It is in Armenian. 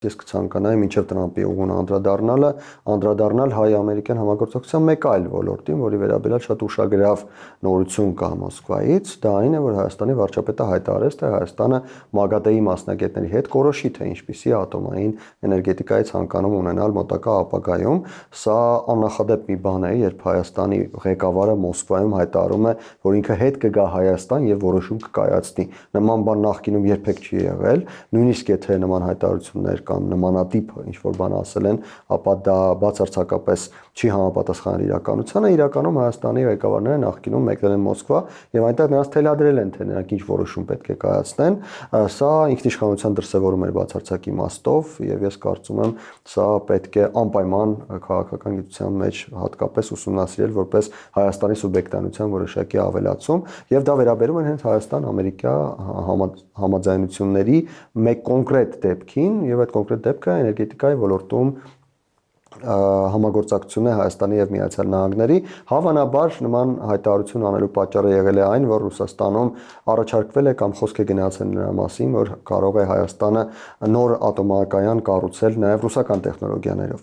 Ես կցանկանայի մինչև Տրամպի ուղուն անդրադառնալ հայ-ամերիկյան համագործակցության մեկ այլ ոլորտին, որի վերաբերյալ շատ ուշագրավ նորություն կա Մոսկվայից, դա այն է, որ Հայաստանի վարչապետը հայտարարեց, թե Հայաստանը ՄԱԳԱՏԷ-ի մասնագետների հետ կորոշի, թե ինչպիսի ատոմային էներգետիկայի ցանկանում ունենալ մոտակա ապագայում։ Սա աննախադեպ մի բան է, երբ Հայաստանի ղեկավարը Մոսկվայում հայտարարում է, որ ինքը հետ կգա Հայաստան եւ որոշում կկայացնի։ Նման բան նախկինում երբեք չի եղել, նույնիսկ եթե նման հայտարարություններ կամ նմանատիպ ինչ-որ բան ասել են, ապա դա բացարձակապես չի համապատասխանել իրականությանը։ Իրականում Հայաստանի ղեկավարները նախկինում մեկնել են Մոսկվա եւ այնտեղ նրանց թելադրել են, թե նրանք ինչ որոշում պետք է կայացնեն։ Սա ինքնիշխանության դրսևորում էր բացարձակ իմաստով եւ ես կարծում եմ, սա պետք է անպայման քաղաքական գիտության մեջ հատկապես ուսումնասիրել որպես Հայաստանի սուբյեկտանության որոշակի ավելացում եւ դա վերաբերում է հենց Հայաստան-Ամերիկա համաձայնությունների մեկ կոնկրետ դեպքին եւ այդ կոնկրետ դեպքը էներգետիկայի ոլորտում համագործակցություն է Հայաստանի եւ Միացյալ Նահանգների։ Հավանաբար նման հայտարարություն անելու պատճառը եղել է այն, որ Ռուսաստանում առաջարկվել է կամ խոսք է գնացել նրա մասին, որ կարող է Հայաստանը նոր ատոմակայան կառուցել նաեւ ռուսական տեխնոլոգիաներով։